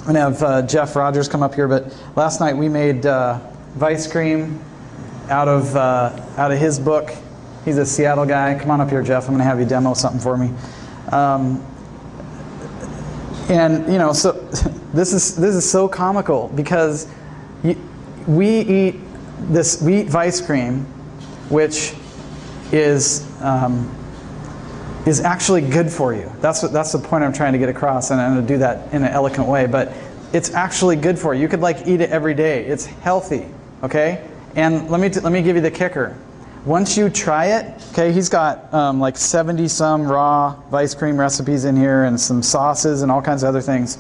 I'm going to have Jeff Rogers come up here, but last night we made Vice Cream out of his book. He's a Seattle guy. Come on up here, Jeff. I'm going to have you demo something for me. And you know, so this is so comical because we eat Vice Cream, which is actually good for you. That's the point I'm trying to get across, and I'm going to do that in an eloquent way. But it's actually good for you. You could like eat it every day. It's healthy, okay? And let me give you the kicker. Once you try it, okay, he's got like 70 some raw Vice Cream recipes in here, and some sauces and all kinds of other things.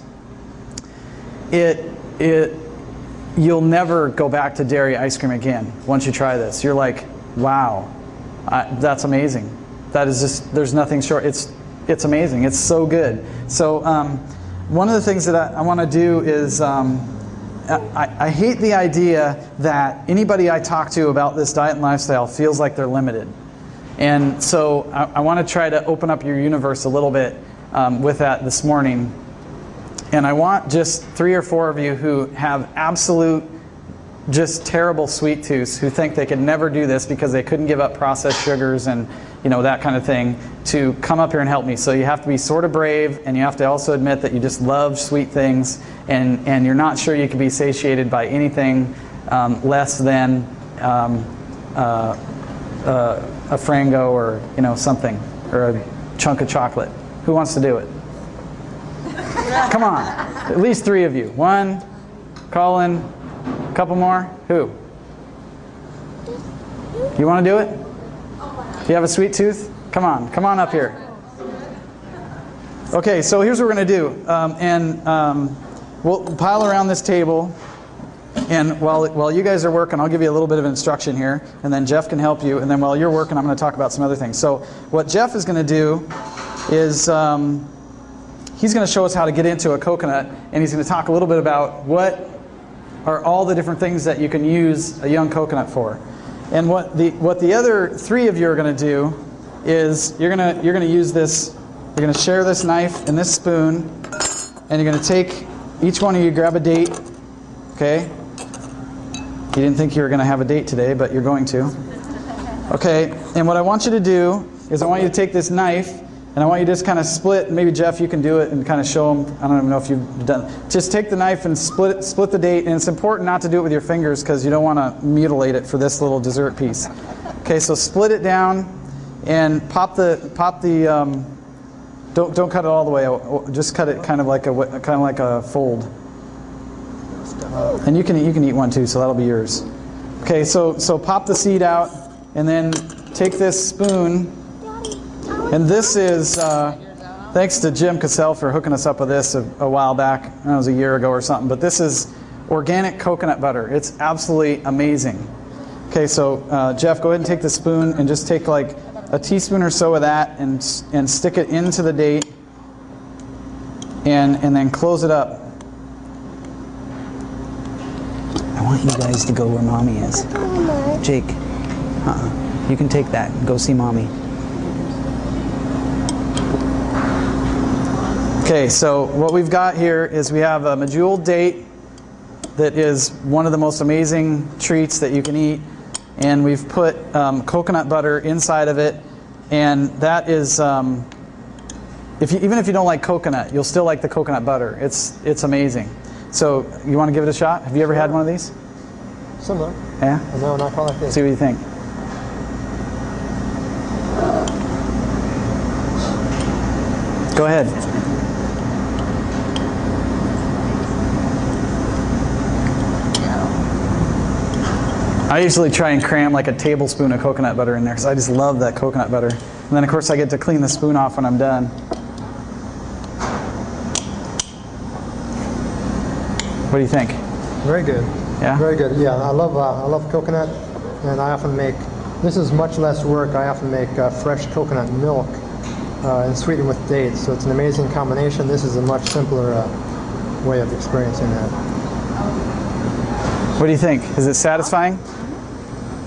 You'll never go back to dairy ice cream again once you try this. You're like, wow, that's amazing. That is just, there's nothing short. It's amazing. It's so good. So one of the things that I want to do is I hate the idea that anybody I talk to about this diet and lifestyle feels like they're limited. And so I want to try to open up your universe a little bit with that this morning. And I want just 3 or 4 of you who have absolute, just terrible sweet tooths, who think they could never do this because they couldn't give up processed sugars and that kind of thing, to come up here and help me. So you have to be sort of brave, and you have to also admit that you just love sweet things, and you're not sure you can be satiated by anything less than a Frango or something, or a chunk of chocolate. Who wants to do it? Come on, at least 3 of you. 1, Colin, a couple more. Who? You want to do it? Do you have a sweet tooth? Come on up here. Okay, so here's what we're going to do. We'll pile around this table, and while you guys are working, I'll give you a little bit of instruction here, and then Jeff can help you, and then while you're working, I'm going to talk about some other things. So what Jeff is going to do is he's going to show us how to get into a coconut, and he's going to talk a little bit about what are all the different things that you can use a young coconut for. And what the other 3 of you are going to do is you're going to use this. You're going to share this knife and this spoon, and you're going to take, each one of you grab a date. Okay. You didn't think you were going to have a date today, but you're going to. Okay. And what I want you to do is I want you to take this knife, and I want you to just kind of split. Maybe Jeff, you can do it and kind of show them. I don't even know if you've done. Just take the knife and split the date. And it's important not to do it with your fingers because you don't want to mutilate it for this little dessert piece. Okay, so split it down and pop the. Don't cut it all the way out. Just cut it kind of like a fold. And you can eat one too, so that'll be yours. Okay, so pop the seed out, and then take this spoon. And this is, thanks to Jim Cassell for hooking us up with this a while back. It was a year ago or something. But this is organic coconut butter. It's absolutely amazing. Okay, so Jeff, go ahead and take the spoon and just take like a teaspoon or so of that and stick it into the date, and then close it up. I want you guys to go where Mommy is. Jake, you can take that and go see Mommy. Okay, so what we've got here is we have a medjool date that is one of the most amazing treats that you can eat, and we've put coconut butter inside of it, and that is, even if you don't like coconut, you'll still like the coconut butter. It's amazing. So you want to give it a shot? Have you ever had one of these? Similar. Yeah? No, not quite like this. See what you think. Go ahead. I usually try and cram like a tablespoon of coconut butter in there because I just love that coconut butter. And then of course I get to clean the spoon off when I'm done. What do you think? Very good. Yeah? Very good. Yeah, I love coconut, and I often make, this is much less work, I often make fresh coconut milk and sweeten with dates. So it's an amazing combination. This is a much simpler way of experiencing that. What do you think? Is it satisfying?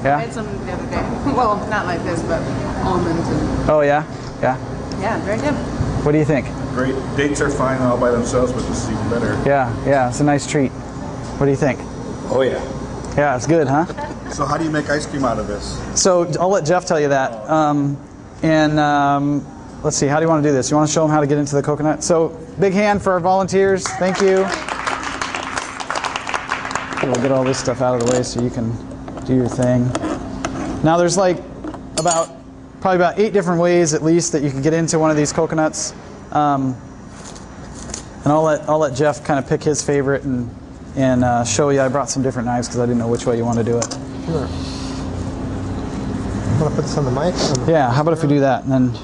Yeah? I had some the other day. Well, not like this, but almonds and... Oh, yeah? Yeah? Yeah, very good. What do you think? great. Dates are fine all by themselves, but this is even better. Yeah, it's a nice treat. What do you think? Oh yeah. Yeah, it's good, huh? So how do you make ice cream out of this? So I'll let Jeff tell you that. Let's see, how do you want to do this? You want to show them how to get into the coconut? So big hand for our volunteers. Thank you. We'll get all this stuff out of the way so you can do your thing. Now there's like probably about 8 different ways at least that you can get into one of these coconuts. And I'll let Jeff kind of pick his favorite and show you. I brought some different knives because I didn't know which way you want to do it. Sure. Want to put this on the mic? Yeah, how about if we do that, and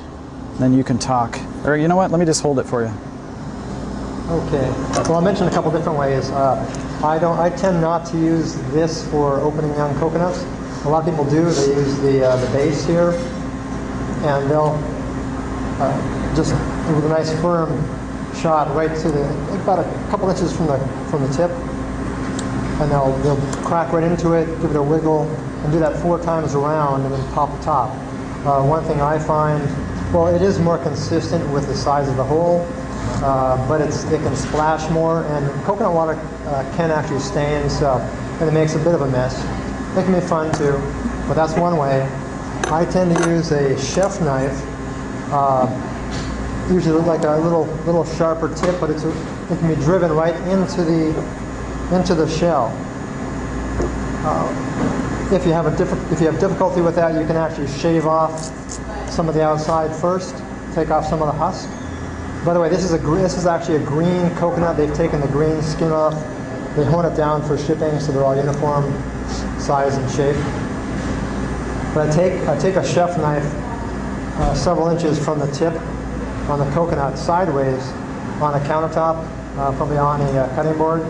then you can talk. Or you know what, let me just hold it for you. Okay. Well, I mentioned a couple different ways. I tend not to use this for opening young coconuts. A lot of people do. They use the base here, and they'll just with a nice firm shot right to about a couple inches from the tip, and they'll crack right into it, give it a wiggle, and do that 4 times around, and then pop the top. One thing I find, well, it is more consistent with the size of the hole, but it can splash more, and coconut water can actually stain, and it makes a bit of a mess. It can be fun too, but that's one way. I tend to use a chef knife, usually like a little sharper tip, but it can be driven right into the shell. If you have difficulty with that, you can actually shave off some of the outside first, take off some of the husk. By the way, this is actually a green coconut. They've taken the green skin off. They hone it down for shipping, so they're all uniform size and shape. But I take a chef knife several inches from the tip on the coconut sideways on a countertop, probably on a cutting board.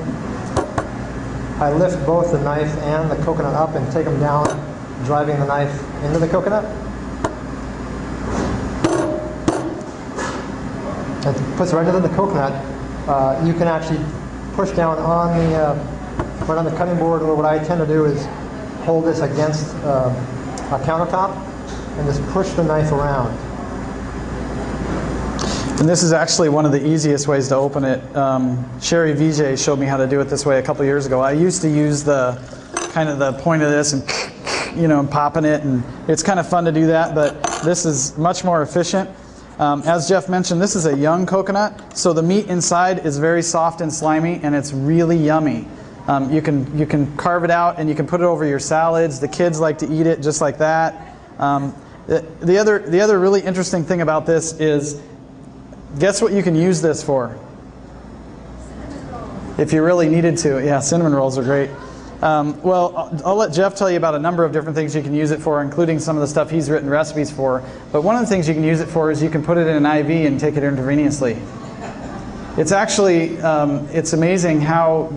I lift both the knife and the coconut up and take them down, driving the knife into the coconut. It puts it right into the coconut. You can actually push down on right on the cutting board, or what I tend to do is hold this against a countertop and just push the knife around. And this is actually one of the easiest ways to open it. Sherry Vijay showed me how to do it this way a couple years ago. I used to use the point of this and popping it, and it's kind of fun to do that, but this is much more efficient. As Jeff mentioned, this is a young coconut, so the meat inside is very soft and slimy, and it's really yummy. You can carve it out and you can put it over your salads. The kids like to eat it just like that. The other really interesting thing about this is, guess what you can use this for? If you really needed to. Yeah, cinnamon rolls are great. Well, I'll let Jeff tell you about a number of different things you can use it for, including some of the stuff he's written recipes for. But one of the things you can use it for is you can put it in an IV and take it intravenously. It's actually, it's amazing how